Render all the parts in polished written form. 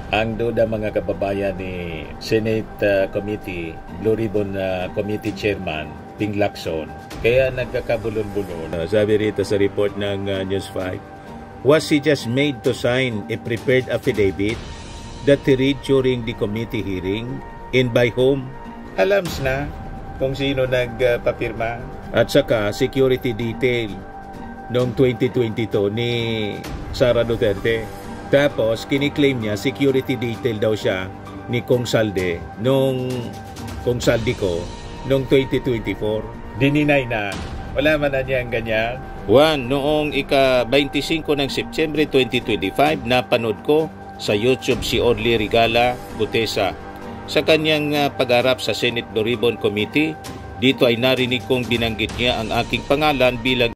ang duda mga kababayan ni Senate Committee, Blue Ribbon Committee Chairman, Ping Lacson. Kaya nagkakabulon-bulon. Sabi rito sa report ng News 5, was he just made to sign a prepared affidavit that he read during the committee hearing and by whom? Alams na kung sino nagpapirma. At saka security detail noong 2022 ni Sara Duterte. Tapos, kiniklaim niya, security detail daw siya ni Kong Salde noong Kong Saldi ko noong 2024. Dininay na. Wala man na niya ang ganyan. Noong ika-25 ng September 2025, napanood ko sa YouTube si Orly Regala Gutesa. Sa kanyang pag-arap sa Senate Blue Ribbon Committee, dito ay narinig kong binanggit niya ang aking pangalan bilang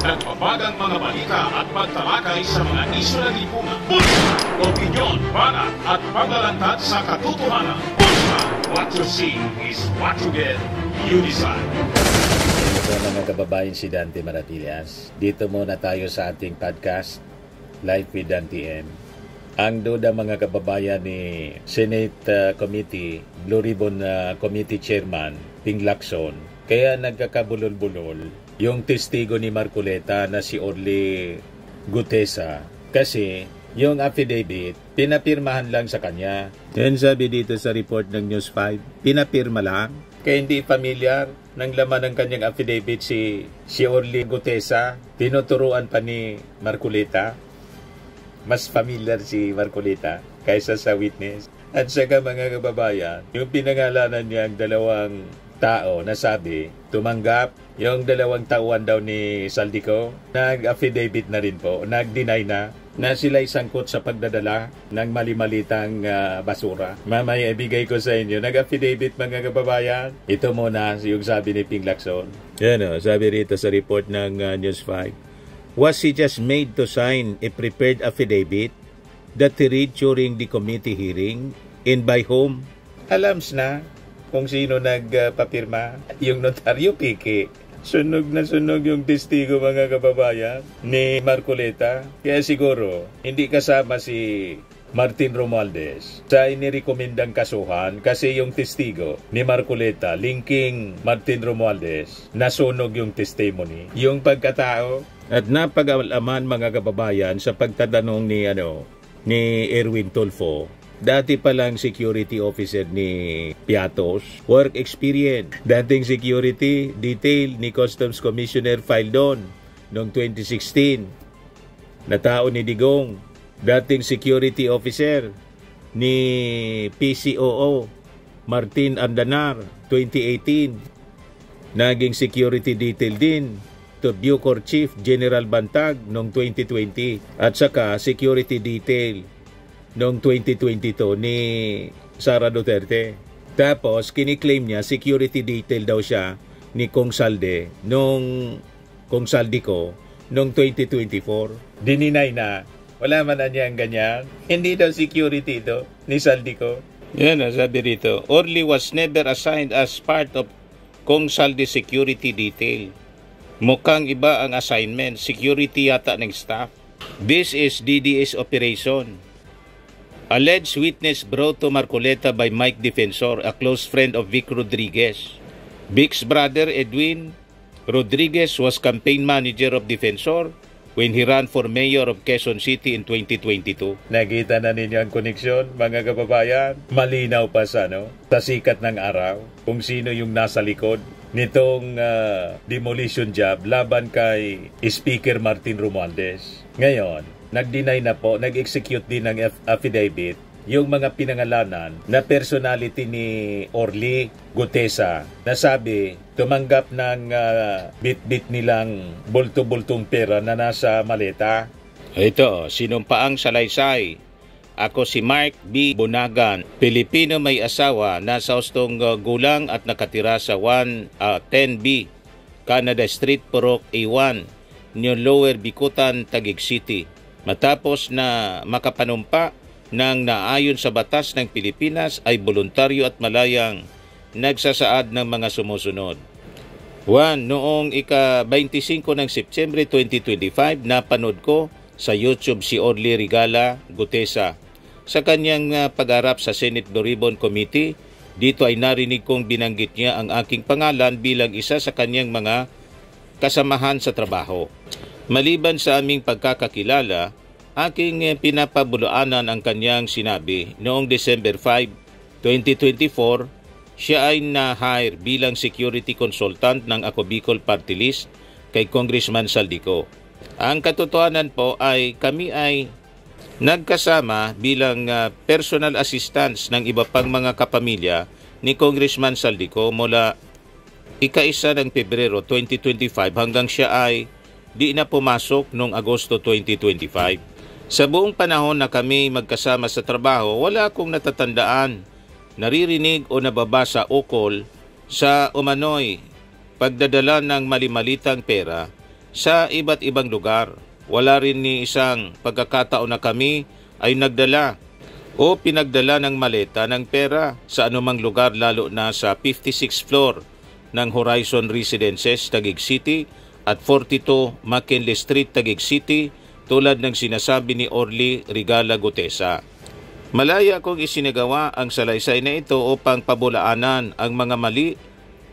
nagpapagang mga balita at pagtalakay sa mga isyu ng lipunan. Bulsa! Opinyon, banat at paglalantad sa katotohanan. Bulsa! What you see is what you get. You decide. Ito mga kababayan, si Dante Maratillas. Dito muna tayo sa ating podcast, Live with Dante M. Ang duda mga kababayan ni Senate Committee, Blue Ribbon Committee Chairman, Ping Lacson. Kaya nagkakabulol-bulol yung testigo ni Marcoleta na si Orly Gutesa. Kasi yung affidavit, pinapirmahan lang sa kanya. Yan sabi dito sa report ng News 5, pinapirma lang. Kaya hindi familiar ng laman ng kanyang affidavit si Orly Gutesa. Tinuturuan pa ni Marcoleta. Mas familiar si Marcoleta kaysa sa witness. At saka mga kababayan, yung pinangalanan niya ang dalawang tao na sabi, tumanggap yung dalawang tauhan daw ni Saldico, nag-affidavit na rin po, nag-deny na sila'y sangkot sa pagdadala ng mali-malitang basura. Mamaya ibigay ko sa inyo, nag-affidavit mga kababayan. Ito muna yung sabi ni Ping Lacson. Yan sabi rito sa report ng News 5. Was he just made to sign a prepared affidavit that he read during the committee hearing and by whom? Alams na kung sino nagpapirma. Yung notaryo, piki. Sunog na sunog yung testigo mga kababayan ni Marcoleta. Kaya siguro, hindi kasama si Martin Romualdez sa inirekomendang kasuhan kasi yung testigo ni Marcoleta linking Martin Romualdez, nasunog yung testimony, yung pagkatao. At napag-alaman mga kababayan sa pagtatanong ni Erwin Tulfo, dati palang security officer ni Piatos, work experience, dating security detail ni Customs Commissioner file doon noong 2016, na tao ni Digong, dating security officer ni PCOO Martin Andanar 2018, naging security detail din to Bucor Chief General Bantag noong 2020, at saka security detail noong 2022 ni Sara Duterte. Tapos, kiniklaim niya, security detail daw siya ni Kong Salde noong Kong Saldi ko noong 2024. Dininay na. Wala man na niya ang ganyan. Hindi daw security ito ni Saldi ko. Yan sabi rito. Orly was never assigned as part of Kong Saldi security detail. Mukhang iba ang assignment. Security yata ng staff. This is DDS operation. Alleged witness brought to Marcoleta by Mike Defensor, a close friend of Vic Rodriguez. Vic's brother Edwin Rodriguez was campaign manager of Defensor when he ran for mayor of Quezon City in 2022. Nakita na ninyo ang koneksyon, mga kababayan? Malinaw pa sa sikat ng araw kung sino yung nasa likod nitong demolition job laban kay Speaker Martin Romualdez. Ngayon, nag-deny na po, nag-execute din ng affidavit yung mga pinangalanan na personality ni Orly Gutesa na sabi tumanggap ng bit-bit nilang bulto-bultong pera na nasa maleta. Ito, sinumpaang salaysay. Ako si Mark B. Bunagan, Pilipino may asawa, nasa hustong gulang at nakatira sa 110B, Canada Street, Purok A1, New Lower Bicutan, Taguig City. Matapos na makapanumpa ng naayon sa batas ng Pilipinas ay voluntaryo at malayang nagsasaad ng mga sumusunod. 1. Noong ika-25 ng September 2025, napanood ko sa YouTube si Orly Rigala Gutesa. Sa kanyang pag-arap sa Senate Blue Ribbon Committee, dito ay narinig kong binanggit niya ang aking pangalan bilang isa sa kanyang mga kasamahan sa trabaho. Maliban sa aming pagkakakilala, aking pinapabulaanan ang kanyang sinabi. Noong December 5, 2024, siya ay na-hire bilang security consultant ng Ako Bicol Party List kay Congressman Saldico. Ang katotohanan po ay kami ay nagkasama bilang personal assistants ng iba pang mga kapamilya ni Congressman Saldico mula ika-1 ng Pebrero 2025 hanggang siya ay di na pumasok noong Agosto 2025. Sa buong panahon na kami magkasama sa trabaho, wala akong natatandaan, naririnig o nababasa ukol sa umano'y pagdadala ng mali-malitang pera sa iba't ibang lugar. Wala rin ni isang pagkakataon na kami ay nagdala o pinagdala ng maleta ng pera sa anumang lugar, lalo na sa 56th floor ng Horizon Residences, Taguig City at 42 McKinley Street, Taguig City, tulad ng sinasabi ni Orly Rigala Gutesa. Malaya kong isinagawa ang salaysay na ito upang pabulaanan ang mga mali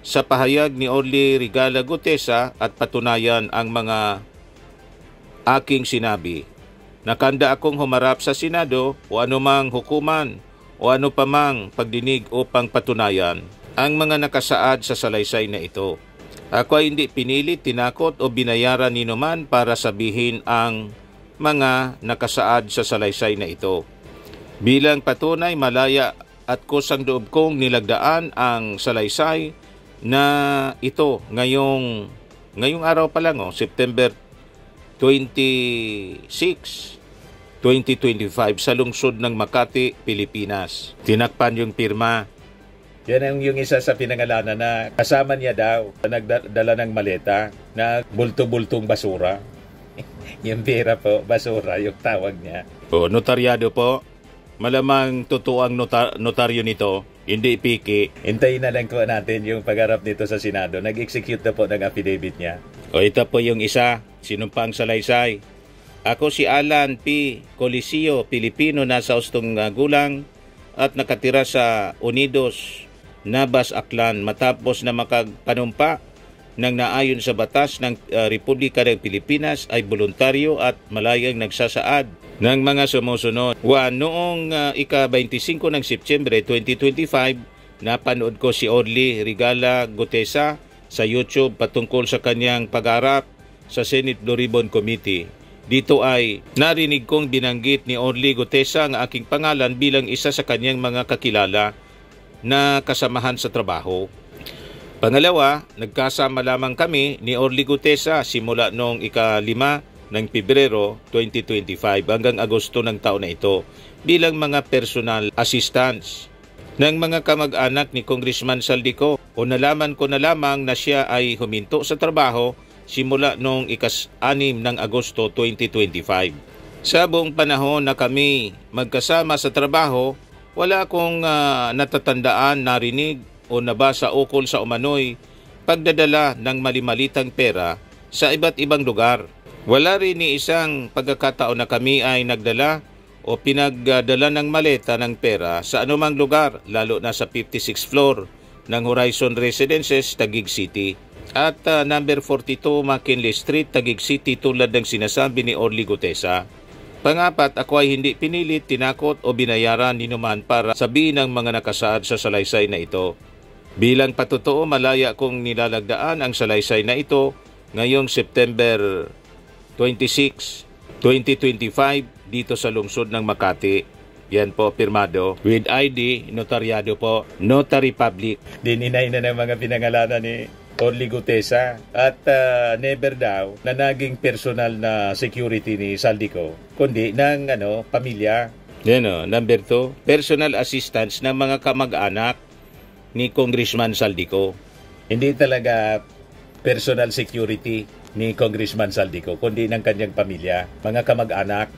sa pahayag ni Orly Rigala Gutesa at patunayan ang mga aking sinabi. Nakanda akong humarap sa Senado o anumang hukuman o ano pamang pagdinig upang patunayan ang mga nakasaad sa salaysay na ito. Ako ay hindi pinilit, tinakot o binayaran ni numan para sabihin ang mga nakasaad sa salaysay na ito. Bilang patunay, malaya at kusang loob kong nilagdaan ang salaysay na ito ngayong araw pa lang, September 26, 2025 sa lungsod ng Makati, Pilipinas. Tinakpan yung pirma. Yan yung isa sa pinangalanan na kasama niya daw na nagdala ng maleta na bulto-bultong basura. Yung pera po, basura yung tawag niya. Notaryado po. Malamang totoo ang notaryo nito, hindi piki. Hintayin na lang po natin yung pag-harap nito sa Senado. Nag-execute na po ng affidavit niya. Ito po yung isa, sinumpang salaysay. Ako si Alan P. Coliseo, Pilipino, nasa ustong gulang at nakatira sa Unidos, Nabas, Aklan, matapos na makagpanumpa ng naayon sa batas ng Republika ng Pilipinas ay voluntaryo at malayang nagsasaad ng mga sumusunod. Noong ika-25 ng Setyembre 2025, napanood ko si Orly Rigala Gutesa sa YouTube patungkol sa kanyang pag-arap sa Senate Blue Ribbon Committee. Dito ay narinig kong binanggit ni Orly Gutesa ang aking pangalan bilang isa sa kanyang mga kakilala na kasamahan sa trabaho. Pangalawa, nagkasama lamang kami ni Orly Gutesa simula noong ika-5 ng Pebrero 2025 hanggang Agosto ng taon na ito bilang mga personal assistants ng mga kamag-anak ni Congressman Saldico. O nalaman ko na lamang na siya ay huminto sa trabaho simula noong ika-6 ng Agosto 2025. Sa buong panahon na kami magkasama sa trabaho, wala akong natatandaan, narinig o nabasa ukol sa umano'y pagdadala ng mali-malitang pera sa iba't ibang lugar. Wala rin ni isang pagkakataon na kami ay nagdala o pinagdala ng maleta ng pera sa anumang lugar, lalo na sa 56th floor ng Horizon Residences, Taguig City at number 42 McKinley Street, Taguig City, tulad ng sinasabi ni Orly Gutesa. Pangapat, ako ay hindi pinilit, tinakot o binayaran ni numan para sabihin ng mga nakasaad sa salaysay na ito. Bilang patotoo, malaya kong nilalagdaan ang salaysay na ito ngayong September 26, 2025 dito sa lungsod ng Makati. Yan po, pirmado. With ID, notaryado po. Notary Public. Dininay na ng mga pinangalanan ni Orly Gutesa at never daw na naging personal na security ni Saldico, kundi ng pamilya. Yan number 2, personal assistance ng mga kamag-anak ni Congressman Saldico. Hindi talaga personal security ni Congressman Saldico, kundi ng kanyang pamilya, mga kamag-anak.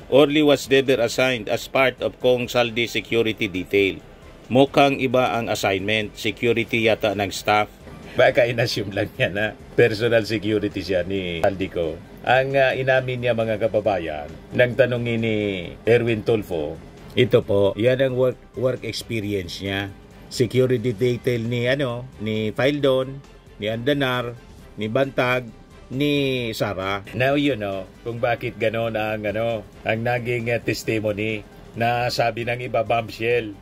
Orly was never assigned as part of Kong Saldi security detail. Mukhang iba ang assignment, security yata ng staff. Baka inassume lang niya na personal security siya ni Aldico. Ang inamin niya mga kababayan, nang tanongin ni Erwin Tulfo, ito po, yan ang work experience niya. Security detail ni Fildon, ni Andanar, ni Bantag, ni Sara. Now you know kung bakit gano'n ang naging testimony na sabi ng iba bombshell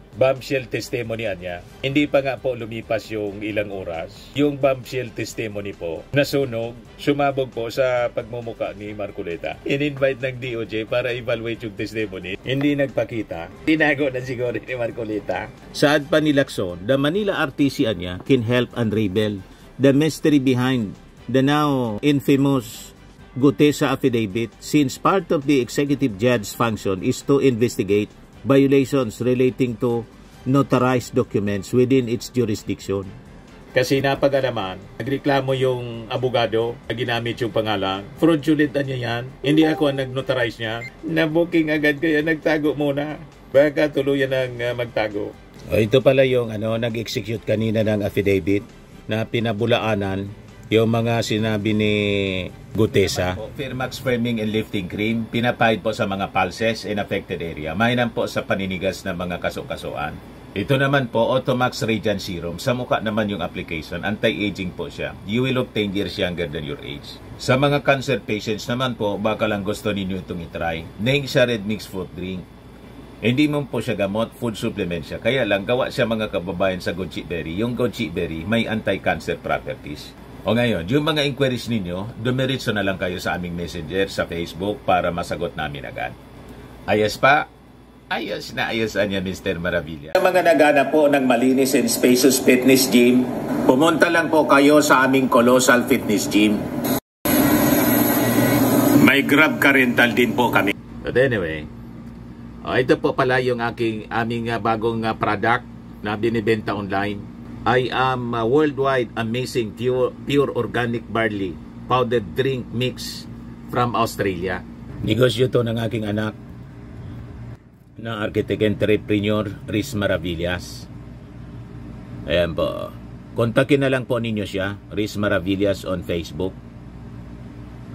testimony niya. Hindi pa nga po lumipas yung ilang oras. Yung bombshell testimony po nasunog, sumabog po sa pagmumuka ni Marcoleta. In-invite ng DOJ para evaluate yung testimony. Hindi nagpakita. Tinago na siguro ni Marcoleta. Saad pa ni Lacson, the Manila RTC niya can help unravel the mystery behind the now infamous Gutesa affidavit, since part of the executive judge's function is to investigate violations relating to notarized documents within its jurisdiction. Kasi napag-alaman, nagreklamo yung abogado na ginamit yung pangalan. Fraudulent niya yan. Hindi ako ang nag-notarize niya. Na-booking agad kaya nagtago muna. Baka tuluyan ng magtago. Ito pala yung nag-execute kanina ng affidavit na pinabulaanan yung mga sinabi ni Gutesa. Firmax Framing and Lifting Cream, pinapahid po sa mga pulses in affected area. Mainam po sa paninigas ng mga kaso-kasuan. Ito naman po, Automax Radiant Serum. Sa mukha naman yung application, anti-aging po siya. You will look 10 years younger than your age. Sa mga cancer patients naman po, baka lang gusto ninyo itong itry. Naing siya red mixed fruit drink. Hindi mo po siya gamot, food supplement siya. Kaya lang, gawa siya mga kababayan sa goji berry. Yung goji berry may anti-cancer properties. O ngayon, yung mga inquiries ninyo, dumiritso na lang kayo sa aming messenger sa Facebook para masagot namin agad. Ayos pa? Ayos na ayos niya, Mr. Maravilla. Sa mga naghanap po ng malinis and spacious fitness gym, pumunta lang po kayo sa aming Colossal Fitness Gym. May Grab car rental din po kami. But anyway, ito po pala yung aming bagong product na binibenta online. I am worldwide amazing pure organic barley powdered drink mix from Australia. Negosyo to ng aking anak na architect entrepreneur Riz Maravillas. Ayan po. Kontakin na lang po ninyo siya, Riz Maravillas on Facebook.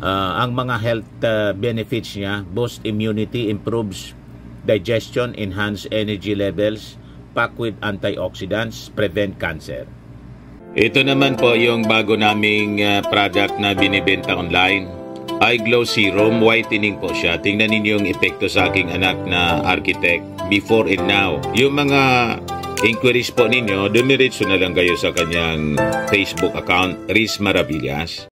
Ang mga health benefits niya, boost immunity, improves digestion, enhance energy levels, packed with antioxidants, prevent cancer. Ito naman po yung bago naming product na binibenta online. Eye Glow Serum, whitening po siya. Tingnan ninyo yung epekto sa aking anak na architect before and now. Yung mga inquiries po ninyo, dumiretso na lang kayo sa kanyang Facebook account, Riz Maravillas.